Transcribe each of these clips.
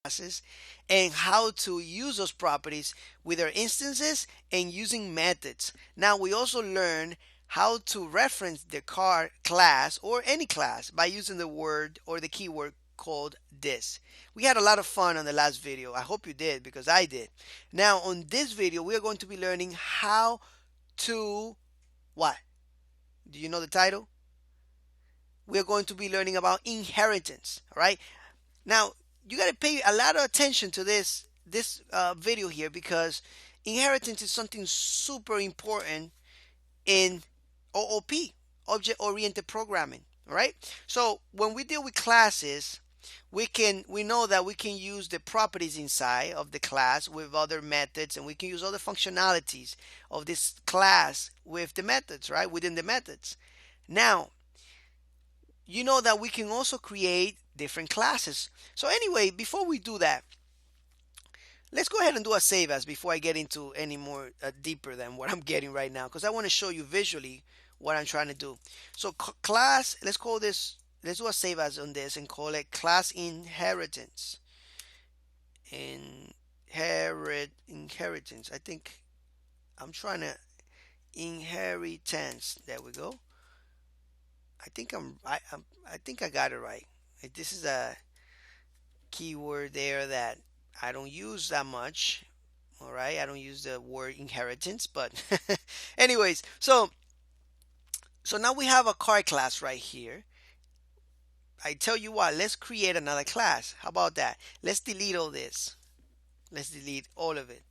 classes and how to use those properties with our instances and using methods. Now we also learn how to reference the car class or any class by using the word or the keyword called this. We had a lot of fun on the last video. I hope you did because I did. Now on this video we are going to be learning how to what? Do you know the title? We are going to be learning about inheritance, all right? Now, you got to pay a lot of attention to this video here because inheritance is something super important in OOP, object-oriented programming. All right. So when we deal with classes, we know that we can use the properties inside of the class with other methods, and we can use other functionalities of this class with the methods, right? Within the methods. Now, you know that we can also create different classes. So anyway, before we do that, let's go ahead and do a save as before I get into any more deeper than what I'm getting right now, because I want to show you visually what I'm trying to do. So class, let's call this, let's do a save as on this and call it class inheritance. Inheritance. I think I'm trying to inheritance. There we go. I think I got it right. This is a keyword there that I don't use that much. All right, I don't use the word inheritance, but anyways, so now we have a car class right here. I tell you what, let's create another class. How about that? Let's delete all this. Let's delete all of it.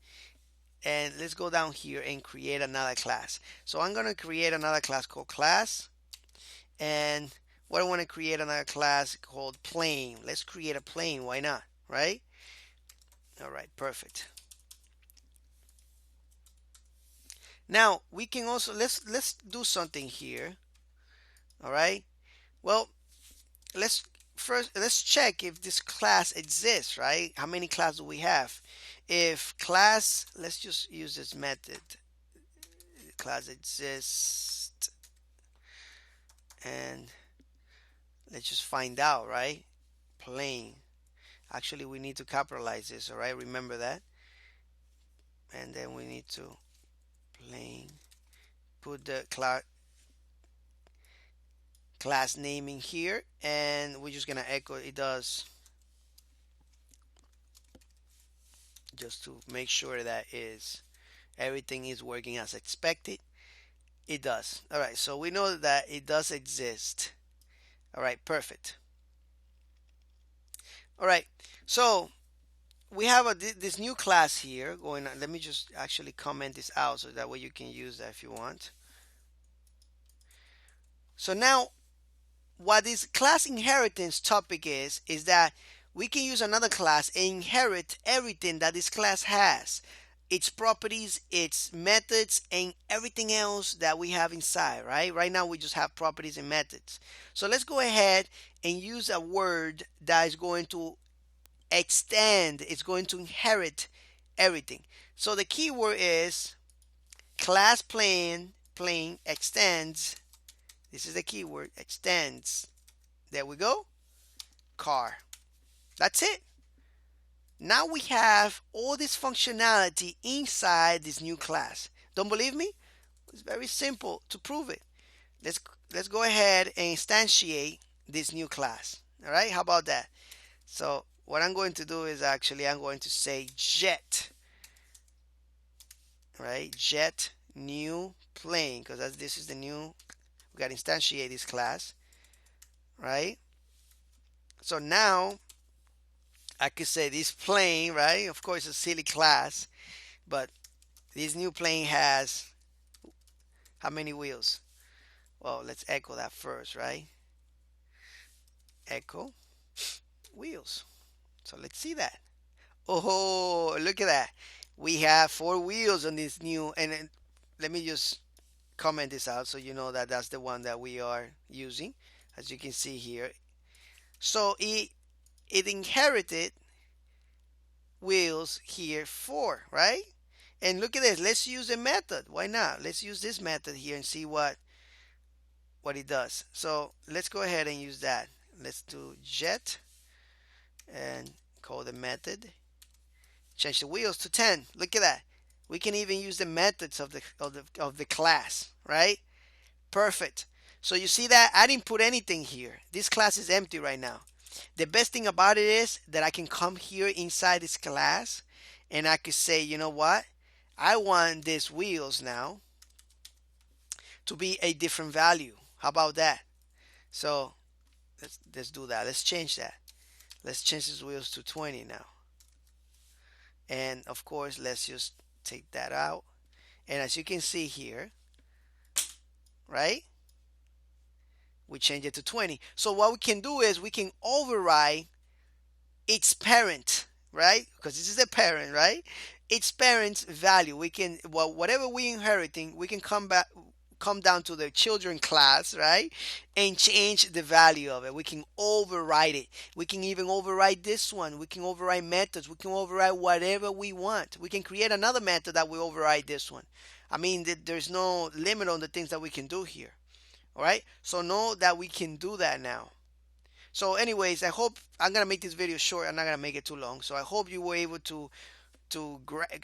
And let's go down here and create another class. So I'm going to create another class called class. And what I want to create another class called plane. Let's create a plane. Why not? Right? All right, perfect. Now we can also let's do something here. All right. Well, let's let's check if this class exists, right? How many classes do we have? If class, let's just use this method. Class exists, and let's just find out, right? Plane. Actually, we need to capitalize this, all right? Remember that. And then we need to plane. Put the class name in here, and we're just gonna echo it does, just to make sure that is everything is working as expected. It does. All right, so we know that it does exist. All right, perfect. All right, so we have this new class here going on. Let me just actually comment this out so that way you can use that if you want. So now what this class inheritance topic is that we can use another class and inherit everything that this class has, its properties, its methods, and everything else that we have inside. Right now we just have properties and methods. So let's go ahead and use a word that is going to extend, it's going to inherit everything. So the keyword is class plane extends. This is the keyword, extends. There we go. Car. That's it. Now we have all this functionality inside this new class. Don't believe me? It's very simple to prove it. Let's let's go ahead and instantiate this new class. All right? How about that? So what I'm going to do is actually I'm going to say jet. Right? Jet new plane, because this is the new, we got to instantiate this class. Right? So now I could say this plane, right? Of course, it's a silly class, but this new plane has how many wheels? Well, let's echo that first, right? Echo wheels. So let's see that. Oh, look at that. We have 4 wheels on this new, and then let me just comment this out so you know that that's the one that we are using, as you can see here. So it inherited wheels here 4, right? And look at this. Let's use a method. Why not? Let's use this method here and see what it does. So let's go ahead and use that. Let's do jet and call the method, change the wheels to 10. Look at that. We can even use the methods of the class, right? Perfect. So you see that I didn't put anything here. This class is empty right now. The best thing about it is that I can come here inside this class and I could say, you know what? I want these wheels now to be a different value. How about that? So let's do that. Let's change that. Let's change these wheels to 20 now. And of course, let's just take that out. And as you can see here, right? We change it to 20. So what we can do is we can override its parent, right? Because this is a parent, right? Its parent's value. We can, well, whatever we inheriting, we can come down to the children class, right? And change the value of it. We can override it. We can even override this one. We can override methods. We can override whatever we want. We can create another method that will override this one. I mean, there's no limit on the things that we can do here. All right. So know that we can do that now. So anyways, I hope I'm going to make this video short. I'm not going to make it too long. So I hope you were able to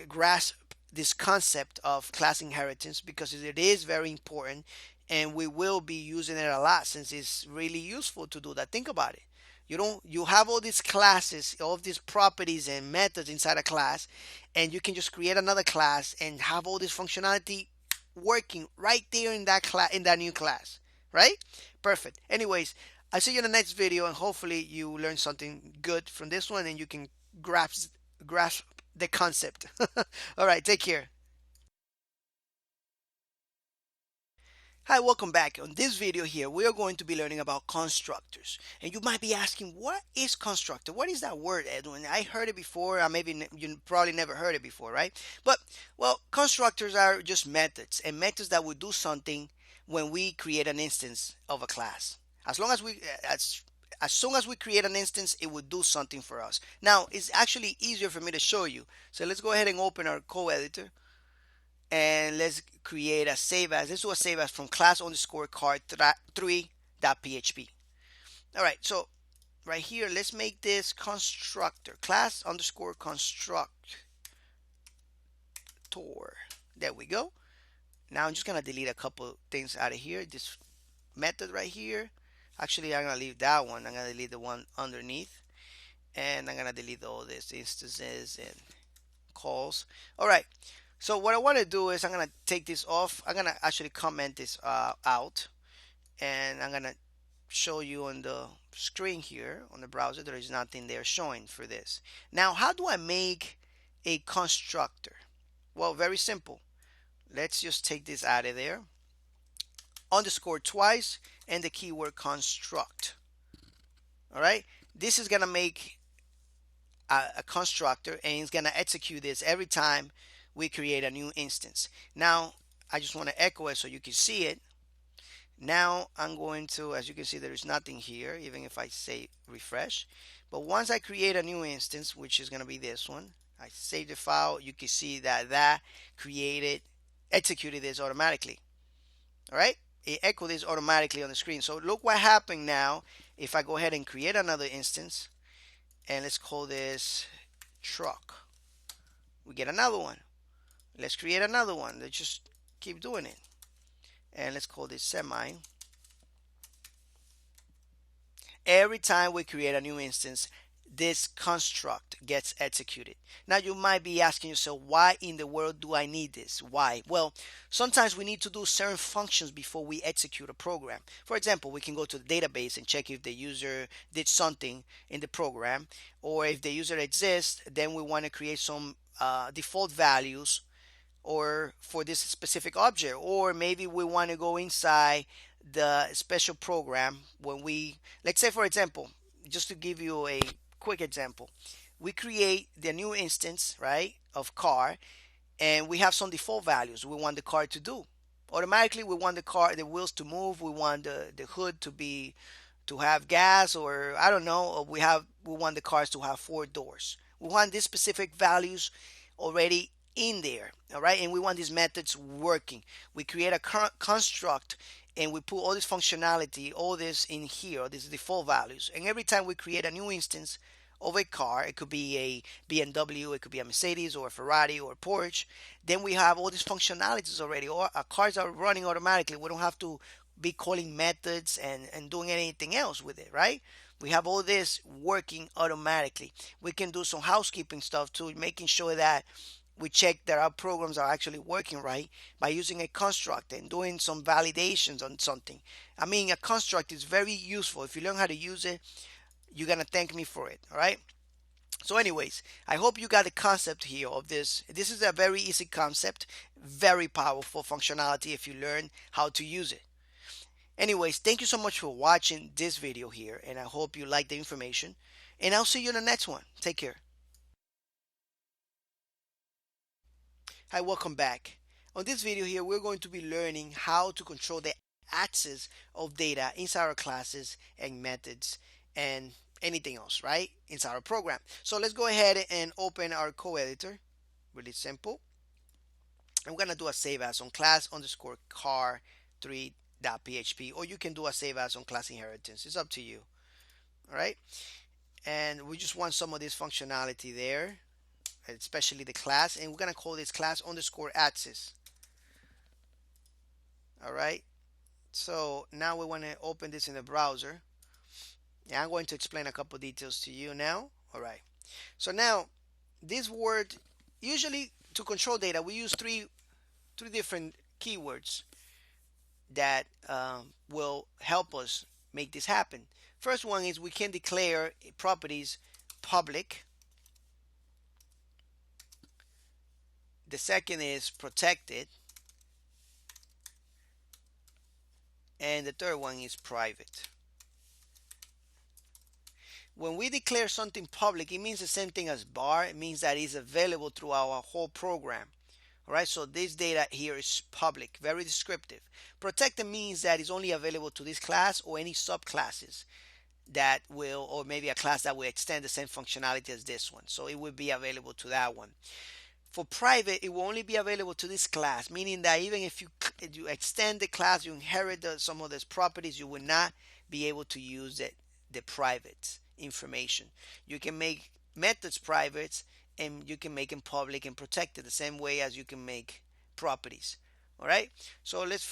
grasp this concept of class inheritance because it is very important and we will be using it a lot since it's really useful to do that. Think about it. You have all these classes, all of these properties and methods inside a class, and you can just create another class and have all this functionality working right there in that class, in that new class, right? Perfect. Anyways, I'll see you in the next video and hopefully you learn something good from this one and you can grasp the concept. All right, take care. Hi, welcome back. On this video here, we are going to be learning about constructors. And you might be asking, what is constructor? What is that word, Edwin? I heard it before, or maybe you probably never heard it before, right? But, well, constructors are just methods, and methods that will do something when we create an instance of a class. As long as as soon as we create an instance, it will do something for us. Now, it's actually easier for me to show you. So let's go ahead and open our co-editor and let's create a save as. This was save as from class underscore card 3.php. All right, so right here, let's make this constructor class underscore constructor. There we go. Now I'm just gonna delete a couple things out of here. This method right here. Actually, I'm gonna leave that one. I'm gonna delete the one underneath, and I'm gonna delete all these instances and calls. All right. So what I want to do is I'm gonna take this off. I'm gonna actually comment this out, and I'm gonna show you on the screen here on the browser there is nothing there showing for this. Now, how do I make a constructor? Well, very simple. Let's just take this out of there. Underscore twice and the keyword construct. All right. This is gonna make a constructor and it's gonna execute this every time we create a new instance. Now I just want to echo it so you can see it. Now I'm going to, as you can see, there is nothing here even if I say refresh. But once I create a new instance, which is going to be this one, I save the file, you can see that executed this automatically. All right, it echoed this automatically on the screen. So look what happened now if I go ahead and create another instance, and let's call this truck. We get another one. Let's create another one. Let's just keep doing it. And let's call this semi. Every time we create a new instance, this construct gets executed. Now you might be asking yourself, why in the world do I need this? Why? Well, sometimes we need to do certain functions before we execute a program. For example, we can go to the database and check if the user did something in the program, or if the user exists, then we want to create some default values or for this specific object, or maybe we want to go inside the special program when we, let's say for example, just to give you a quick example, we create the new instance, right, of car, and we have some default values we want the car to do. Automatically we want the wheels to move, we want the hood to have gas, or I don't know, or we want the cars to have 4 doors. We want these specific values already in there. All right, and we want these methods working. We create a construct and we put all this functionality, all this in here, these default values, and every time we create a new instance of a car. It could be a BMW, it could be a Mercedes or a Ferrari or a Porsche. Then we have all these functionalities already. Or our cars are running automatically. We don't have to be calling methods and doing anything else with it, right? We have all this working automatically. We can do some housekeeping stuff too, making sure that we check that our programs are actually working right by using a construct and doing some validations on something. I mean, a construct is very useful. If you learn how to use it, you're going to thank me for it. All right. So, anyways, I hope you got the concept here of this. This is a very easy concept, very powerful functionality if you learn how to use it. Anyways, thank you so much for watching this video here, and I hope you like the information. And I'll see you in the next one. Take care. Hi, welcome back. On this video here, we're going to be learning how to control the access of data inside our classes and methods and anything else, right? Inside our program. So let's go ahead and open our co-editor. Really simple. I'm gonna do a save as on class underscore car 3.php, or you can do a save as on class inheritance. It's up to you. All right. And we just want some of this functionality there, especially the class, and we're gonna call this class underscore access. All right. So now we want to open this in the browser. And I'm going to explain a couple details to you now. All right. So now this word, usually to control data, we use three different keywords that will help us make this happen. First one is we can declare properties public. The second is protected. And the third one is private. When we declare something public, it means the same thing as bar. It means that it's available through our whole program. All right, so this data here is public, very descriptive. Protected means that it's only available to this class or any subclasses that will, or maybe a class that will extend the same functionality as this one. So it will be available to that one. For private, it will only be available to this class, meaning that even if you extend the class, you inherit some of those properties, you will not be able to use the private information. You can make methods private and you can make them public and protected the same way as you can make properties. All right. So let's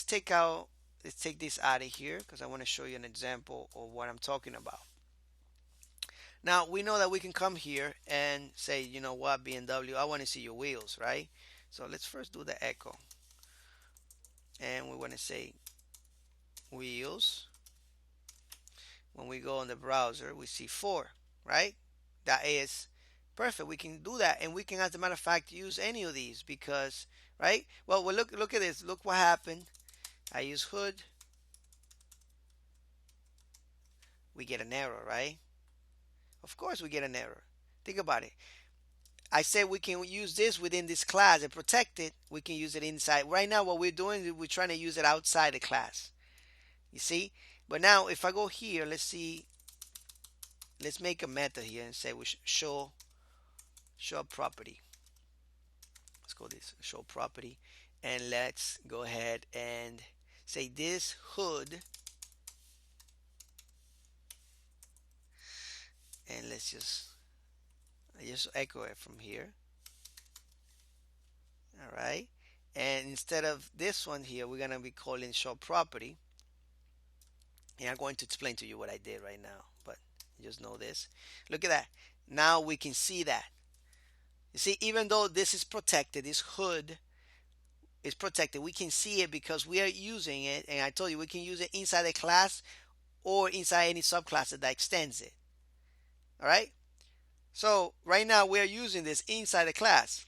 take this out of here because I want to show you an example of what I'm talking about. Now we know that we can come here and say, you know what, BMW, I want to see your wheels, right? So let's first do the echo. And we want to say wheels. When we go on the browser, we see 4, right? That is perfect. We can do that. And we can, as a matter of fact, use any of these because, right? Well, look at this. Look what happened. I use hood. We get an error, right? Of course we get an error. Think about it. I said we can use this within this class and protect it. We can use it inside. Right now what we're doing is we're trying to use it outside the class. You see? But now if I go here, let's see. Let's make a method here and say we show property. Let's go this show property. And let's go ahead and say this hood. And let's just echo it from here. All right. And instead of this one here, we're going to be calling show property. And I'm going to explain to you what I did right now, but just know this. Look at that. Now we can see that. You see, even though this is protected, this hood is protected, we can see it because we are using it. And I told you we can use it inside a class or inside any subclass that extends it. All right. So right now we are using this inside a class.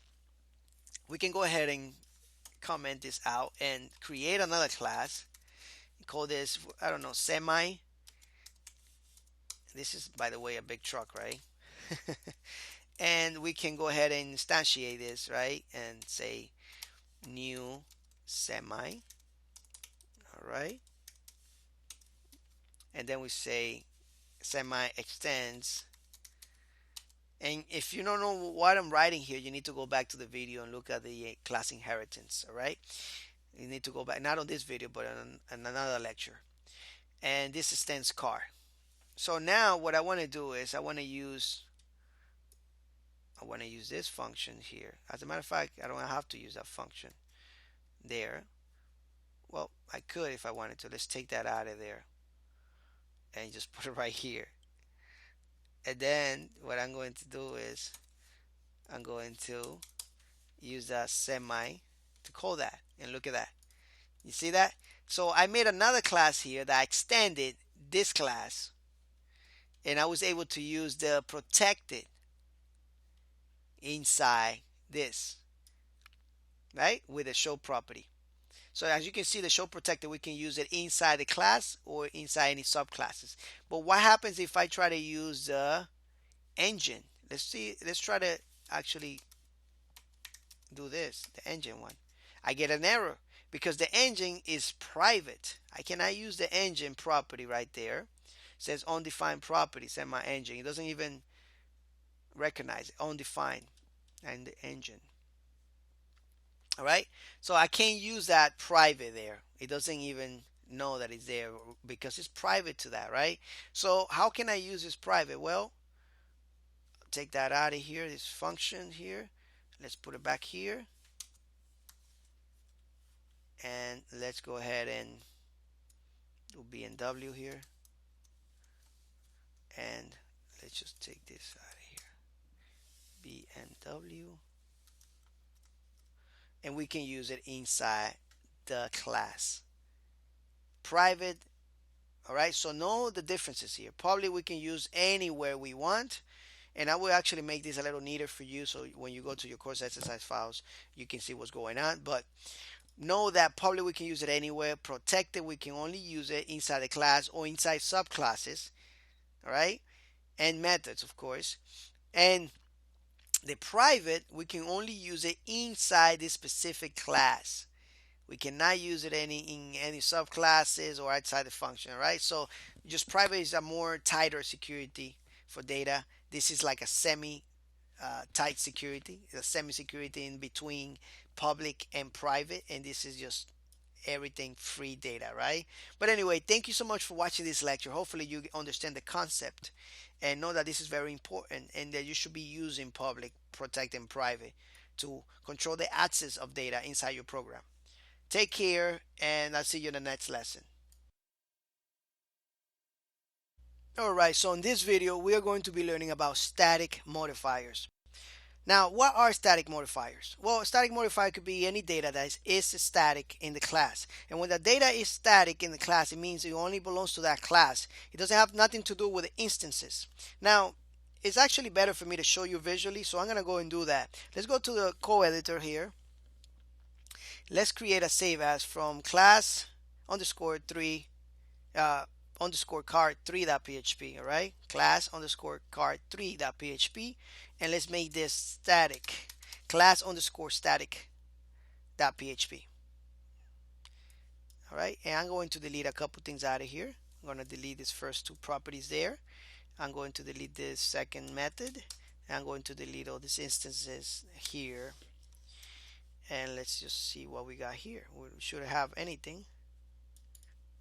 We can go ahead and comment this out and create another class. Call this, I don't know, semi. This is, by the way, a big truck, right? And we can go ahead and instantiate this, right? And say new semi. All right. And then we say semi extends. And if you don't know what I'm writing here, you need to go back to the video and look at the class inheritance. All right. You need to go back, not on this video, but on another lecture. And this extends car. So now what I want to do is I want to use this function here. As a matter of fact, I don't have to use that function there. Well, I could if I wanted to. Let's take that out of there and just put it right here. And then what I'm going to do is I'm going to use that semi to call that. And look at that. You see that? So I made another class here that extended this class, and I was able to use the protected inside this, right? With a show property. So as you can see, the show protected, we can use it inside the class or inside any subclasses. But what happens if I try to use the engine? Let's see. Let's try to actually do this, the engine one. I get an error because the engine is private. I cannot use the engine property right there. It says undefined property, set my engine. It doesn't even recognize it, undefined, and the engine. All right. So I can't use that private there. It doesn't even know that it's there because it's private to that, right? So how can I use this private? Well, take that out of here, this function here. Let's put it back here. And let's go ahead and do BMW here. And let's just take this out of here. BMW. And we can use it inside the class. Private. All right. So know the differences here. Public we can use anywhere we want. And I will actually make this a little neater for you so when you go to your course exercise files, you can see what's going on. But know that public we can use it anywhere. Protected we can only use it inside the class or inside subclasses. All right. And methods, of course. And the private, we can only use it inside this specific class. We cannot use it in any subclasses or outside the function, right? So just private is a more tighter security for data. This is like a semi tight security, a semi security in between public and private, and this is just everything free data, right? But anyway, thank you so much for watching this lecture. Hopefully you understand the concept and know that this is very important and that you should be using public, protect, and private to control the access of data inside your program. Take care, and I'll see you in the next lesson. Alright, so in this video we are going to be learning about static modifiers. Now, what are static modifiers? Well, a static modifier could be any data that is static in the class. And when the data is static in the class, it means it only belongs to that class. It doesn't have nothing to do with the instances. Now, it's actually better for me to show you visually, so I'm going to go and do that. Let's go to the code editor here. Let's create a save as from class underscore 3 underscore card 3.php. All right, class underscore card 3.php, and let's make this static class underscore static dot php. All right, and I'm going to delete a couple things out of here. I'm going to delete these first two properties there. I'm going to delete this second method. I'm going to delete all these instances here, and let's just see what we got here. We shouldn't have anything.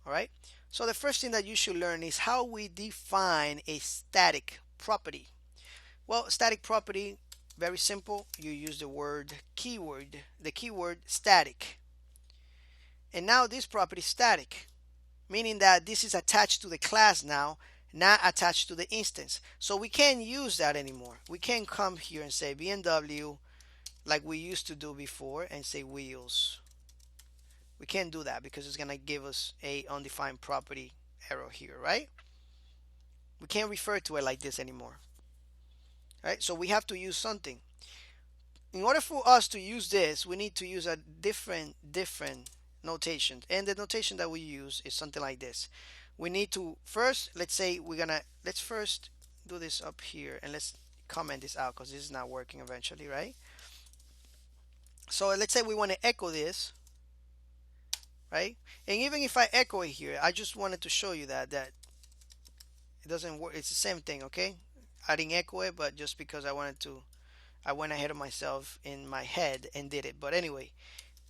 All right, so the first thing that you should learn is how we define a static property. Well, static property, very simple. You use the word keyword, the keyword static. And now this property is static, meaning that this is attached to the class now, not attached to the instance. So we can't use that anymore. We can't come here and say BMW like we used to do before and say wheels. We can't do that because it's gonna give us a undefined property error here, right? We can't refer to it like this anymore. Right? So we have to use something. In order for us to use this, we need to use a different notation. And the notation that we use is something like this. We need to first, let's say let's first do this up here and let's comment this out because this is not working eventually, right? So let's say we want to echo this, right? And even if I echo it here, I just wanted to show you that it doesn't work. It's the same thing, okay? I didn't echo it, but just because I went ahead of myself in my head and did it. But anyway,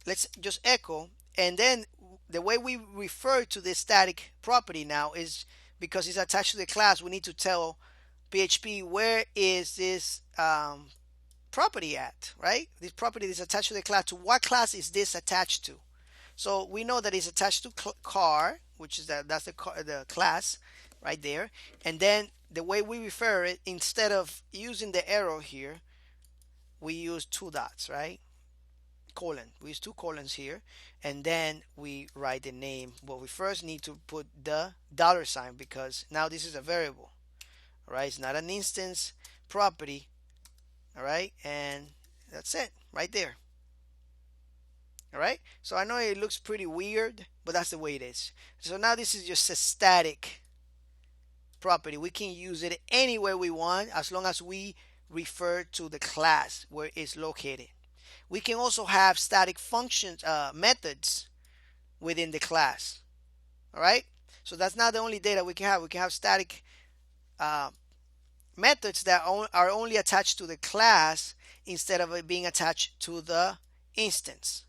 let's just echo, and then the way we refer to this static property now is because it's attached to the class, we need to tell PHP where is this property at, right? This property is attached to the class. To what class is this attached to? So we know that it's attached to car, which is that's the class right there. And then the way we refer it, instead of using the arrow here, we use two dots, right? Colon. We use two colons here, and then we write the name. But we first need to put the dollar sign because now this is a variable, all right? It's not an instance property, all right? And that's it right there. All right, so I know it looks pretty weird, but that's the way it is. So now this is just a static property. We can use it anywhere we want as long as we refer to the class where it's located. We can also have static functions, methods within the class. All right, so that's not the only data we can have. We can have static uh, methods that are only attached to the class instead of it being attached to the instance.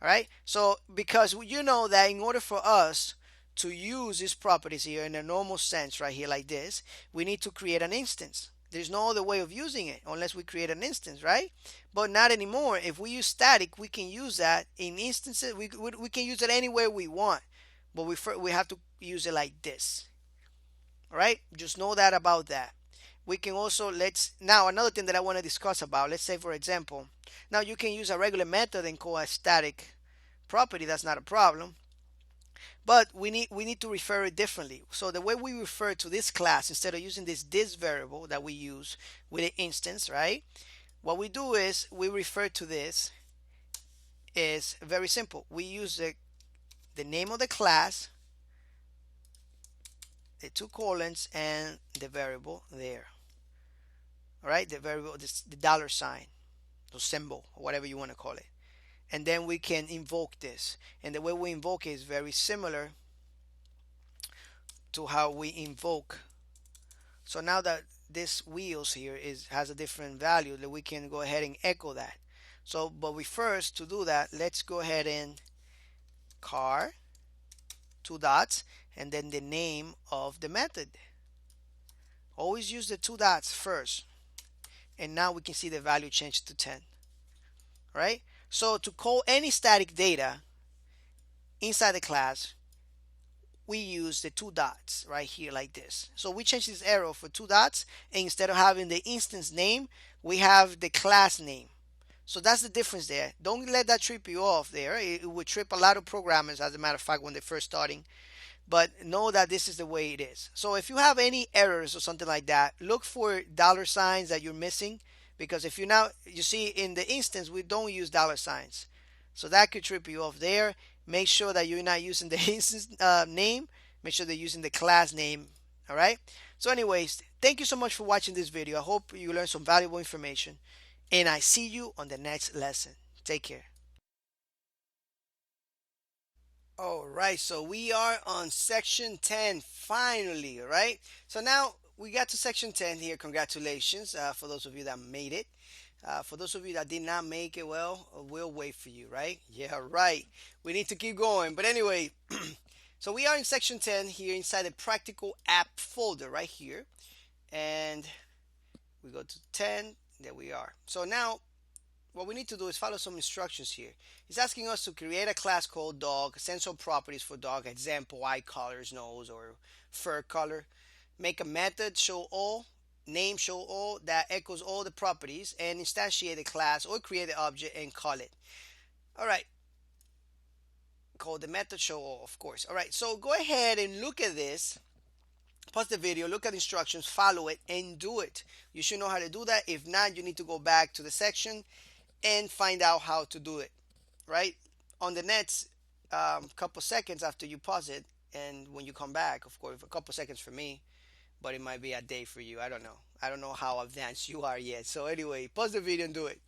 All right, so because you know that in order for us to use these properties here in a normal sense right here like this, we need to create an instance. There's no other way of using it unless we create an instance, right? But not anymore. If we use static, we can use that in instances. We can use it anywhere we want, but we have to use it like this. All right, just know that about that. We can also, let's now another thing that I want to discuss about, let's say for example, now you can use a regular method and call a static property. That's not a problem, but we need to refer it differently. So the way we refer to this class, instead of using this variable that we use with the instance, right, what we do is we refer to this is very simple. We use the name of the class, the two colons, and the variable there. All right, the variable, the dollar sign, the symbol, or whatever you want to call it. And then we can invoke this. And the way we invoke it is very similar to how we invoke. So now that this wheels here has a different value, that we can go ahead and echo that. So, but we first, to do that, let's go ahead and car, two dots, and then the name of the method. Always use the two dots first. And now we can see the value changed to 10. Right? So to call any static data inside the class, we use the two dots right here like this. So we change this arrow for two dots, and instead of having the instance name, we have the class name. So that's the difference there. Don't let that trip you off there. It would trip a lot of programmers, as a matter of fact, when they're first starting. But know that this is the way it is. So if you have any errors or something like that, look for dollar signs that you're missing, because if you see in the instance we don't use dollar signs, so that could trip you off there. Make sure that you're not using the instance name. Make sure they're using the class name. All right, so anyways, thank you so much for watching this video. I hope you learned some valuable information, and I see you on the next lesson. Take care. All right, so we are on section 10 finally, right? So now we got to section 10 here. Congratulations for those of you that made it. For those of you that did not make it, well, we'll wait for you, right? Yeah, right. We need to keep going. But anyway, so we are in section 10 here inside the practical app folder right here. And we go to 10. There we are. So now what we need to do is follow some instructions here. It's asking us to create a class called dog, send some properties for dog, example, eye colors, nose, or fur color. Make a method, show all, name, show all, that echoes all the properties, and instantiate the class or create the object and call it. All right. Call the method, show all, of course. All right, so go ahead and look at this. Pause the video, look at the instructions, follow it, and do it. You should know how to do that. If not, you need to go back to the section and find out how to do it, right? On the next couple seconds after you pause it, and when you come back, of course, a couple seconds for me, but it might be a day for you. I don't know how advanced you are yet. So anyway, pause the video and do it.